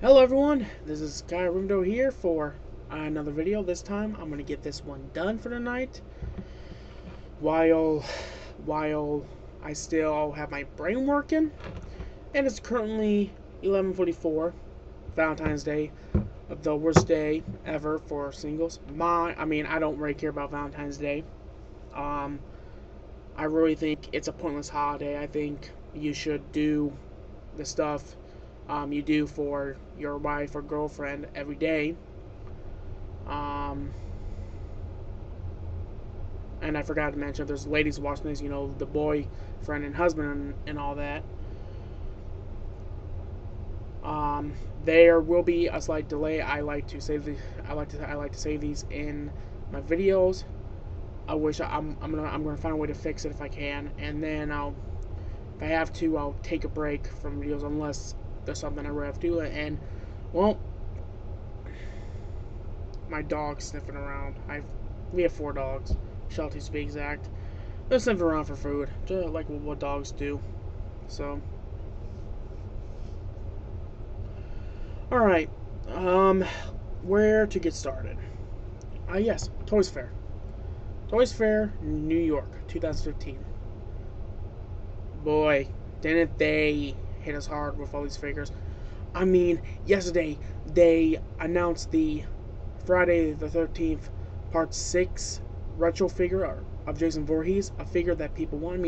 Hello everyone, this is Skyrimdo here for another video. This time I'm gonna get this one done for the night while I still have my brain working. And it's currently 11:44, Valentine's Day, the worst day ever for singles. I don't really care about Valentine's Day. I really think it's a pointless holiday. I think you should do the stuff you do for your wife or girlfriend every day. And I forgot to mention, there's ladies watching this, the boyfriend and husband and all that. There will be a slight delay. I like to save these in my videos. I'm gonna find a way to fix it if I can, and then if I have to, I'll take a break from videos unless there's something I really have to do. And well, my dog's sniffing around. We have 4 dogs, Sheltie to be exact. They're sniffing around for food, just like what dogs do. So, all right, where to get started? Yes, Toys Fair. Toys Fair, New York, 2015. Boy, didn't they hit us hard with all these figures. I mean, yesterday they announced the Friday the 13th Part 6 retro figure of Jason Voorhees, a figure that people want. I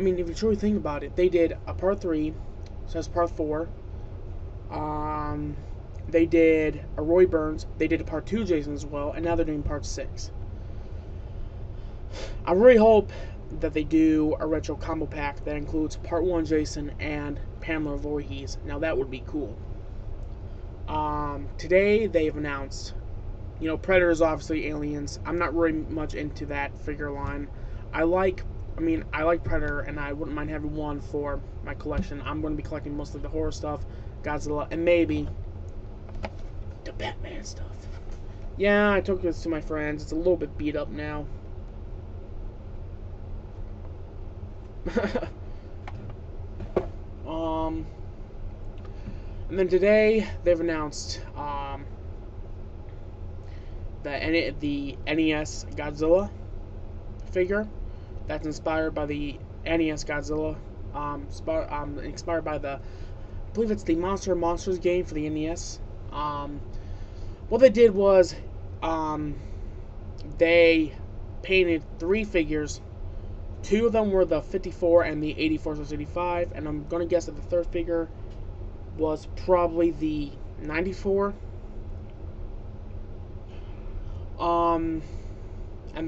mean, if you truly think about it, they did a Part 3, so that's Part 4. They did a Roy Burns, they did a Part 2 Jason as well, and now they're doing Part 6. I really hope that they do a retro combo pack that includes Part 1 Jason and Pamela Voorhees. Now that would be cool. Today they've announced, Predators, obviously Aliens. I'm not really much into that figure line. I like Predator, and I wouldn't mind having one for my collection. I'm going to be collecting mostly the horror stuff, Godzilla, and maybe the Batman stuff. Yeah, I took this to my friends. It's a little bit beat up now. And then today they've announced the NES Godzilla figure that's inspired by the NES Godzilla, inspired by I believe it's the Monsters game for the NES. What they did was they painted 3 figures. 2 of them were the 54 and the 84/85, and I'm going to guess that the 3rd figure was probably the 94. And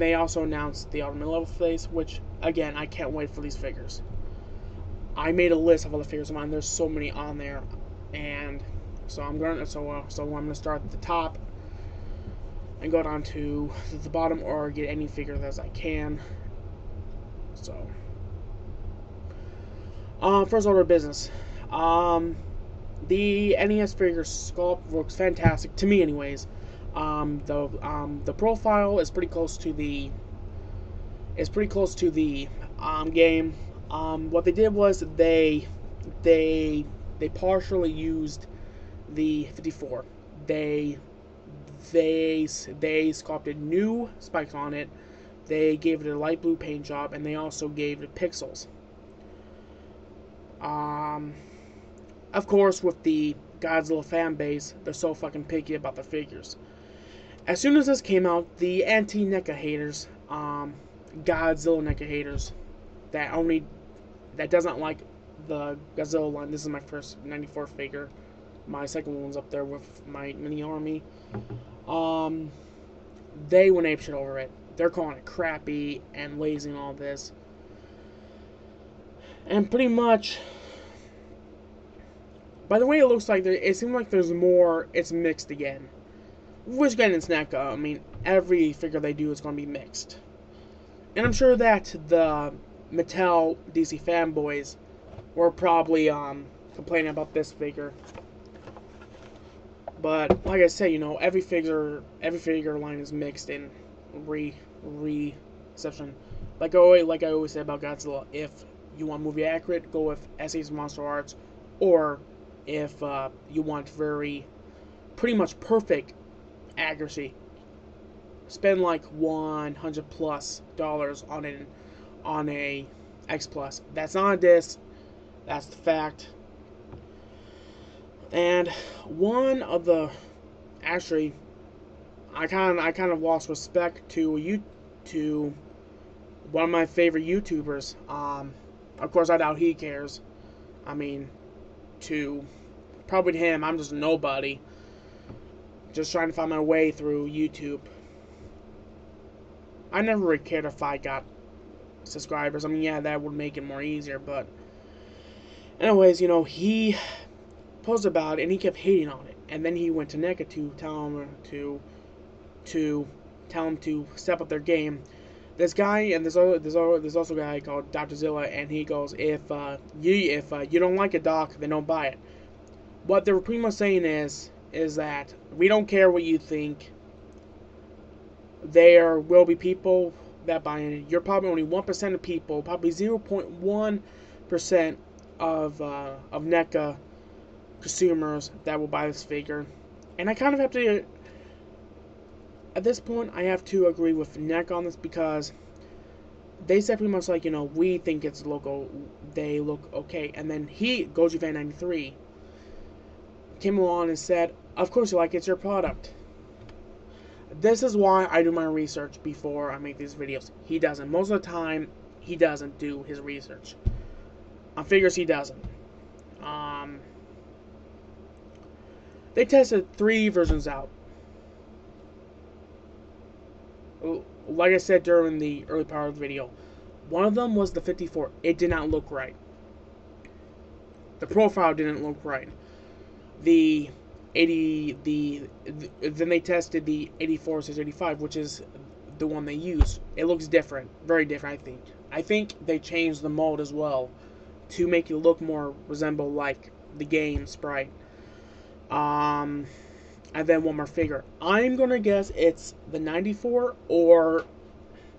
they also announced the Ultimate Leatherface, which, again, I can't wait for these figures. I made a list of all the figures of mine. There's so many on there, and so I'm going to start at the top and go down to the bottom, or get any figure as I can. So, first order of business. The NES figure sculpt looks fantastic to me, anyways. The profile is pretty close to the game. What they did was they partially used the 54. They sculpted new spikes on it. They gave it a light blue paint job, and they also gave it pixels. Of course, with the Godzilla fan base, they're so fucking picky about the figures. As soon as this came out, the anti-NECA haters, Godzilla NECA haters, that doesn't like the Godzilla line. This is my first 94 figure. My second one's up there with my mini army. They went apeshit over it. They're calling it crappy and lazy and all this. And pretty much, by the way it looks like, it seems like there's more, it's mixed again. Which, again, it's NECA. I mean, every figure they do is going to be mixed. And I'm sure that the Mattel DC fanboys were probably complaining about this figure. But, like I said, every figure line is mixed in reception. Like I always say about Godzilla, if you want movie accurate, go with SA's Monster Arts or if you want pretty much perfect accuracy. Spend like $100+ on a X Plus. That's not a diss. That's the fact. And one of the actually, I kind of lost respect to one of my favorite YouTubers. Of course, I doubt he cares. I mean, probably to him, I'm just a nobody, just trying to find my way through YouTube. I never really cared if I got subscribers. I mean, yeah, that would make it more easier, but anyways, he posted about it and he kept hating on it, and then he went to NECA to tell him to step up their game. This guy and there's also a guy called Dr. Zilla, and he goes, if you don't like a doc, then don't buy it. What they were pretty much saying is that we don't care what you think. There will be people that buy it. You're probably only 1% of people, probably 0.1% of NECA consumers that will buy this figure. And I kind of have to, at this point, I have to agree with NECA on this, because they said pretty much like, we think it's local, they look okay. And then GojiFan93, came along and said, of course you like it, it's your product. This is why I do my research before I make these videos. He doesn't. Most of the time, he doesn't do his research. On figures, he doesn't. They tested 3 versions out. Like I said during the early part of the video, one of them was the 54. It did not look right. The profile didn't look right. Then they tested the 84/85, which is the one they use. It looks different, very different. I think they changed the mold as well to make it look more resemble like the game sprite. And then one more figure. I'm gonna guess it's the 94, or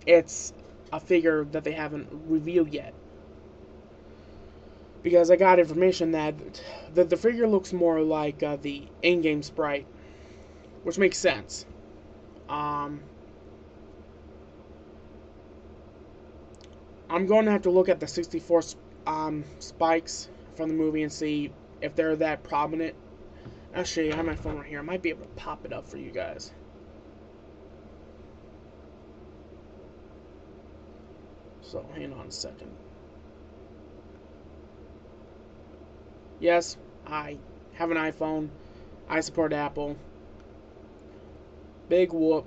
it's a figure that they haven't revealed yet. Because I got information that the figure looks more like the in-game sprite, which makes sense. I'm going to have to look at the 64 spikes from the movie and see if they're that prominent. Actually, I have my phone right here. I might be able to pop it up for you guys. So, hang on a second. Yes, I have an iPhone. I support Apple. Big whoop.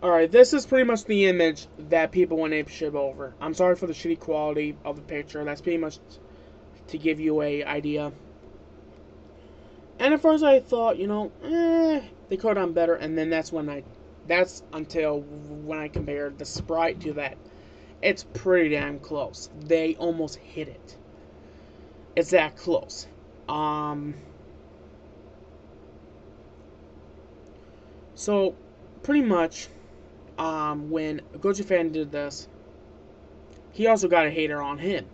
Alright, this is pretty much the image that people went apeshit over. I'm sorry for the shitty quality of the picture. That's pretty much to give you an idea. And at first I thought, they could have done better. And then that's until when I compared the sprite to that. It's pretty damn close. They almost hit it. It's that close. So, pretty much, when GojiFan did this, he also got a hater on him,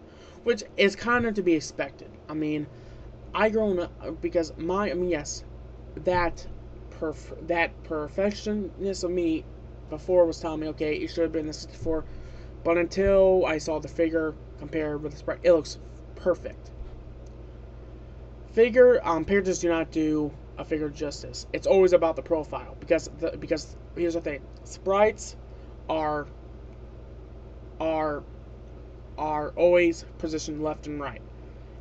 which is kind of to be expected. I mean, I grown up because yes, that perfectionist of me before was telling me, okay, it should have been the 64. But until I saw the figure compared with the sprite, it looks perfect. Pictures do not do a figure justice. It's always about the profile, because here's the thing: sprites are always positioned left and right.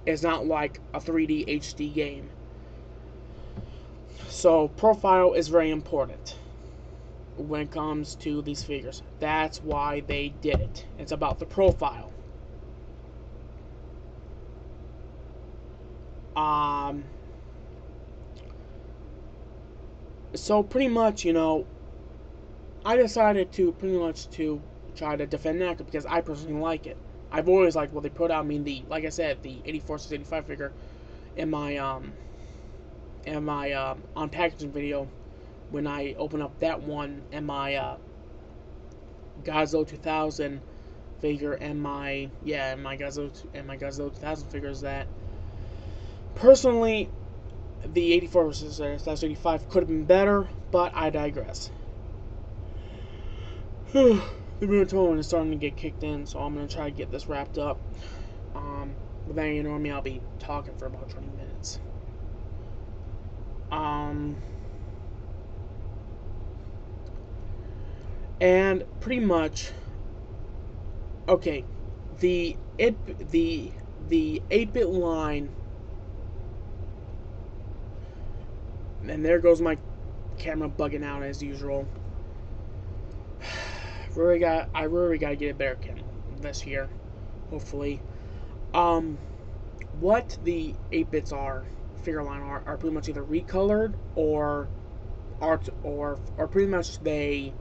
It's not like a 3D HD game. So profile is very important when it comes to these figures. That's why they did it. It's about the profile. So pretty much, I decided to pretty much to try to defend NECA because I personally like it. I've always liked what they put out. I mean, like I said, the 84/85 figure in my unpackaging video, when I open up that one and my Godzilla 2000 figure and my Godzilla 2000 figure is that personally the 84 versus / 85 could have been better, but I digress. The melatonin is starting to get kicked in, so I'm gonna try to get this wrapped up. But then you know me, I'll be talking for about 20 minutes. And pretty much, okay, the 8-bit line, and there goes my camera bugging out as usual. I really gotta get a better camera this year, hopefully. What the 8-bits figure line are pretty much either recolored or art or pretty much they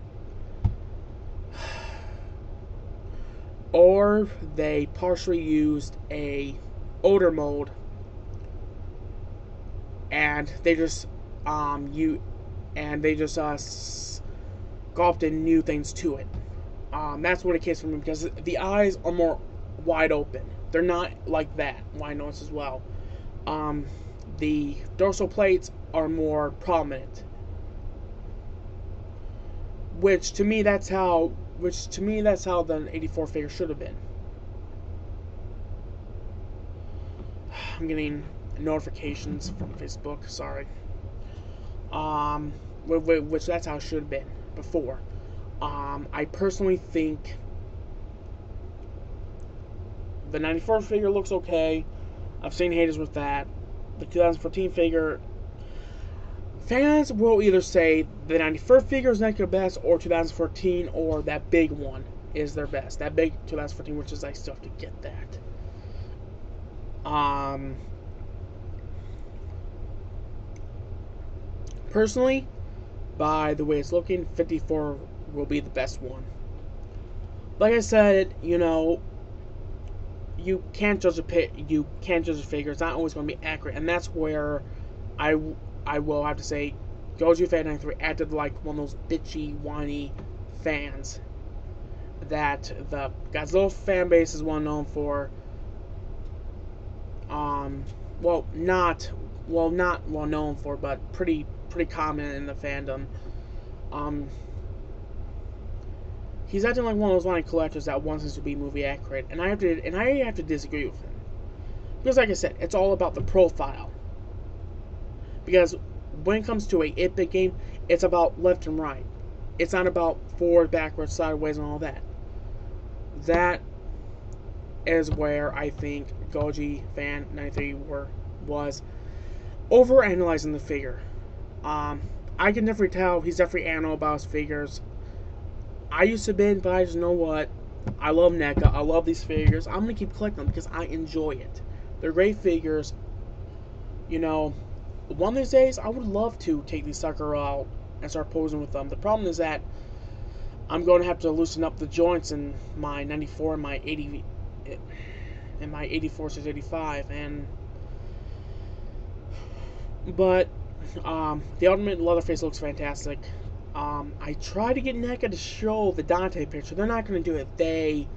partially used a older mode and they just sculpted new things to it. That's what it case for me because the eyes are more wide open. They're not like that. Wide nose as well. The dorsal plates are more prominent, which to me that's how the 84 figure should have been. I'm getting notifications from Facebook. Sorry. Which that's how it should have been before. I personally think the 94 figure looks okay. I've seen haters with that. The 2014 figure, fans will either say the 91st figure is not their best, or 2014, or that big one is their best. That big 2014, which is I still have to get that. Personally, by the way it's looking, 54 will be the best one. Like I said, you know, you can't judge a figure. It's not always going to be accurate, and that's where I will have to say, Goji Fan 93 acted like one of those bitchy, whiny fans that the Godzilla fan base is well known for. Not well known for, but pretty common in the fandom. He's acting like one of those whiny collectors that wants us to be movie accurate, and I have to disagree with him. Because like I said, it's all about the profile. Because when it comes to a 8-bit game, it's about left and right. It's not about forward, backwards, sideways, and all that. That is where I think Goji Fan 93 was overanalyzing the figure. I can definitely tell he's definitely anal about his figures. I used to be, but I just know what. I love NECA. I love these figures. I'm going to keep collecting them because I enjoy it. They're great figures. You know, one of these days, I would love to take these sucker out and start posing with them. The problem is that I'm going to have to loosen up the joints in my 94 and my 80 and my 84/85, but the Ultimate Leatherface looks fantastic. I tried to get NECA to show the Dante picture. They're not going to do it. They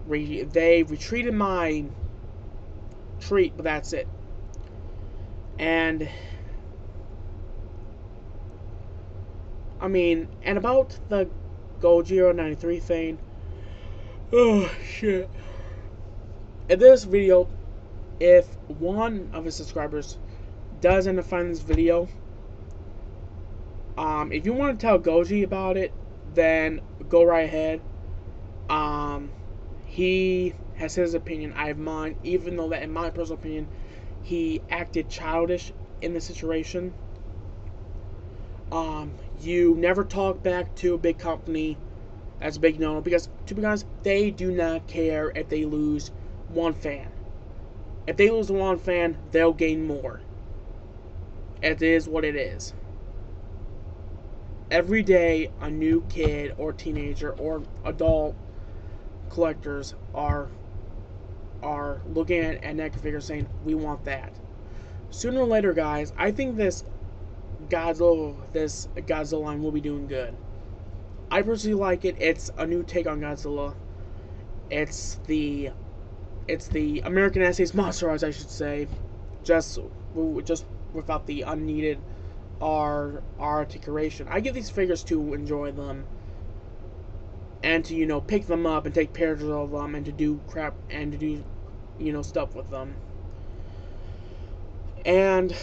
retreated my treat, but that's it. And I mean, and about the Gojira 93 thing. Oh shit. In this video, if one of his subscribers does end up finding this video, if you want to tell Goji about it, then go right ahead. He has his opinion, I have mine, even though that in my personal opinion he acted childish in the situation. You never talk back to a big company as a big no-no, because to be honest, they do not care if they lose one fan. If they lose one fan, they'll gain more. It is what it is. Every day, a new kid or teenager or adult collectors are looking at NECA figures saying, we want that. Sooner or later, guys, I think this Godzilla line will be doing good. I personally like it. It's a new take on Godzilla. It's the American Essays Monster, I should say, just without the unneeded articulation. I get these figures to enjoy them and to pick them up and take pictures of them and to do crap and to do stuff with them. And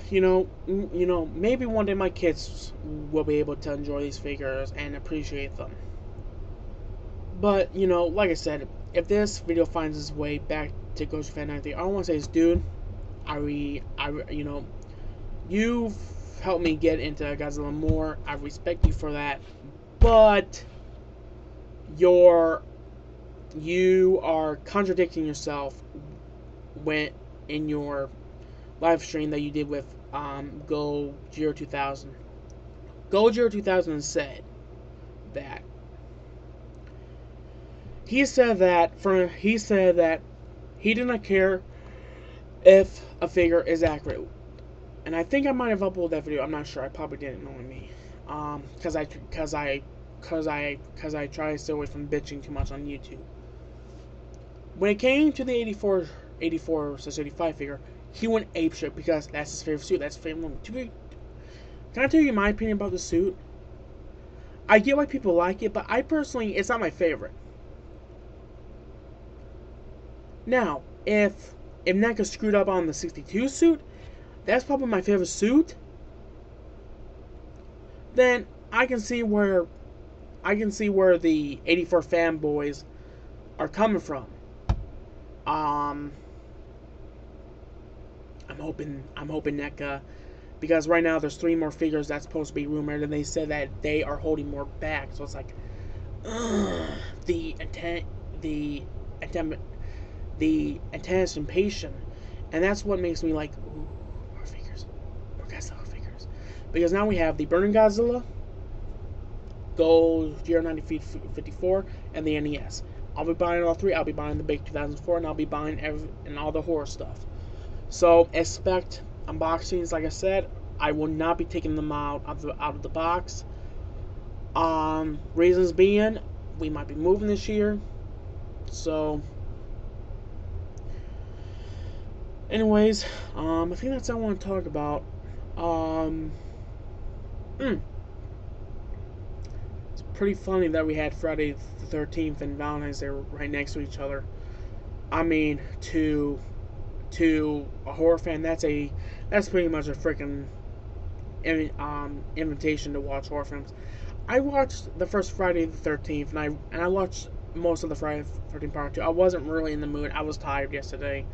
maybe one day my kids will be able to enjoy these figures and appreciate them. But like I said, if this video finds its way back to Ghost Fan 93, all I want to say is, dude, you've helped me get into Godzilla more. I respect you for that, but you are contradicting yourself when in your live stream that you did with Gojira 2000. Gojira 2000 said that he said that he did not care if a figure is accurate. And I think I might have uploaded that video. I'm not sure. I probably didn't, knowing me. Because I try to stay away from bitching too much on YouTube. When it came to the 84/85 figure, he went apeshit because that's his favorite suit. That's his favorite movie. Can I tell you my opinion about the suit? I get why people like it, but I personally, it's not my favorite. Now, if NECA screwed up on the 62 suit, that's probably my favorite suit. Then I can see where the 84 fanboys are coming from. I'm hoping NECA, because right now there's 3 more figures that's supposed to be rumored, and they said that they are holding more back. So it's like, the anticipation, and that's what makes me like, ooh, more figures, more Godzilla figures, because now we have the Burning Godzilla, Gojira 1954, and the NES. I'll be buying all 3. I'll be buying the big 2004, and I'll be buying and all the horror stuff. So expect unboxings. Like I said, I will not be taking them out of the box. Reasons being, we might be moving this year. So, anyways, I think that's all I want to talk about. It's pretty funny that we had Friday the 13th and Valentine's Day right next to each other. I mean, to a horror fan, that's pretty much a freaking invitation to watch horror films. I watched the first Friday the 13th, and I watched most of the Friday the 13th part 2. I wasn't really in the mood. I was tired yesterday.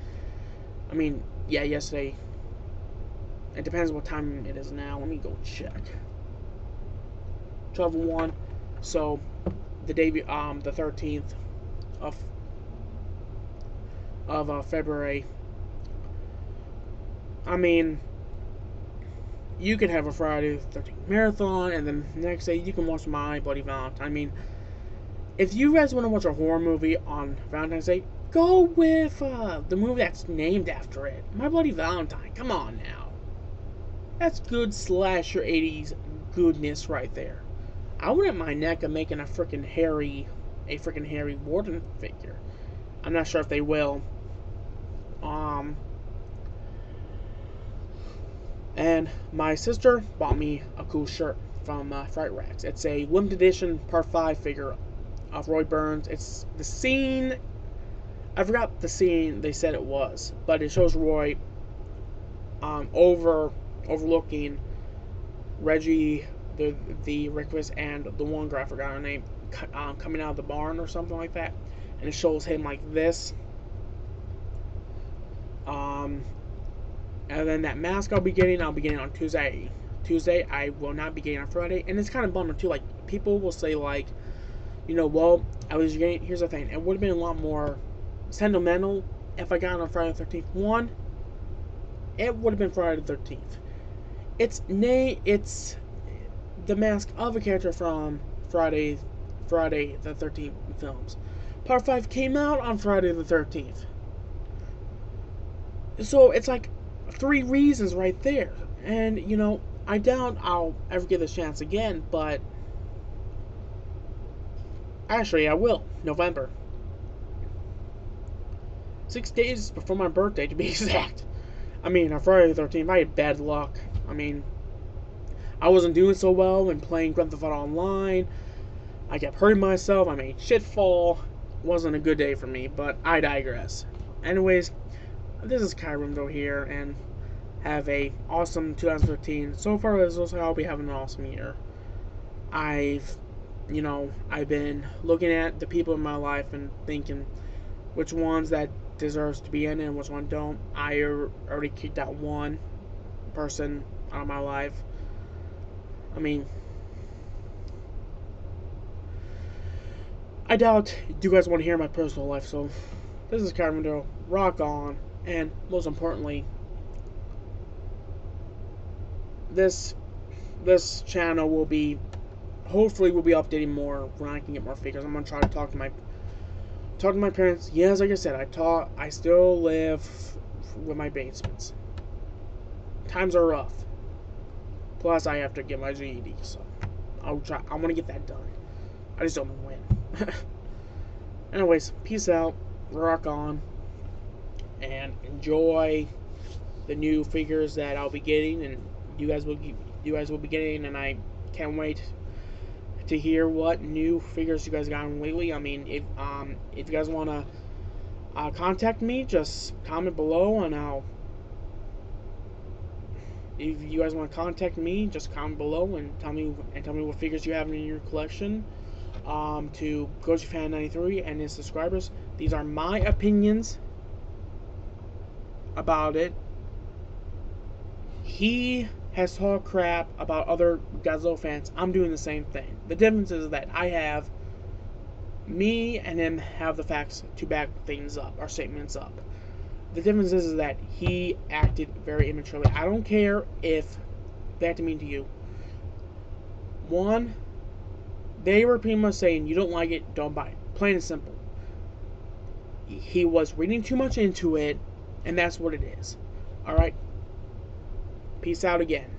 I mean, yeah, yesterday. It depends what time it is now. Let me go check. 12:01. So the day, the 13th of February. I mean, you can have a Friday the 13th marathon, and then the next day you can watch My Bloody Valentine. I mean, if you guys want to watch a horror movie on Valentine's Day, go with the movie that's named after it, My Bloody Valentine. Come on now, that's good slasher 80s goodness right there. I wouldn't mind NECA making a freaking Harry Warden figure. I'm not sure if they will. And my sister bought me a cool shirt from Fright Racks. It's a limited edition Part 5 figure of Roy Burns. It's the scene. I forgot the scene they said it was, but it shows Roy overlooking Reggie, the Request, and the one girl, I forgot her name, coming out of the barn or something like that, and it shows him like this. And then that mask I'll be getting on Tuesday. I will not be getting on Friday, and it's kind of bummer too. Like, people will say like, well, here's the thing, it would have been a lot more sentimental if I got it on Friday the 13th. One, it would have been Friday the 13th. It's the mask of a character from Friday the 13th films. Part 5 came out on Friday the 13th. So it's like 3 reasons right there. And, I doubt I'll ever get this chance again, but actually I will. November. 6 days before my birthday, to be exact. I mean, on Friday the 13th, I had bad luck. I mean, I wasn't doing so well when playing Grand Theft Auto Online. I kept hurting myself. I made shit fall. Wasn't a good day for me, but I digress. Anyways, this is Kyrimdo here, and have a awesome 2013. So far, this looks like I'll be having an awesome year. I've been looking at the people in my life and thinking which ones that deserves to be in and which one don't. I already kicked out one person out of my life. I mean, I doubt you guys want to hear my personal life, so this is Kyrimdo. Rock on, and most importantly, this channel will be, hopefully we'll be updating more when I can get more figures. I'm gonna try to talk to my parents. Yes, like I said, I still live with my basements. Times are rough. Plus, I have to get my GED, so I'll try. I want to get that done. I just don't know when. Anyways, peace out. Rock on, and enjoy the new figures that I'll be getting, and you guys will be getting, and I can't wait to hear what new figures you guys got lately. I mean, if you guys want to contact me, just comment below, and if you guys want to contact me, just comment below and tell me what figures you have in your collection. To GojiFan93 and his subscribers, these are my opinions about it. He has talked crap about other Godzilla fans. I'm doing the same thing. The difference is that me and him have the facts to back things up, our statements up. The difference is that he acted very immaturely. I don't care if they acted mean to you. One, they were pretty much saying, you don't like it, don't buy it. Plain and simple. He was reading too much into it, and that's what it is. Alright? Peace out again.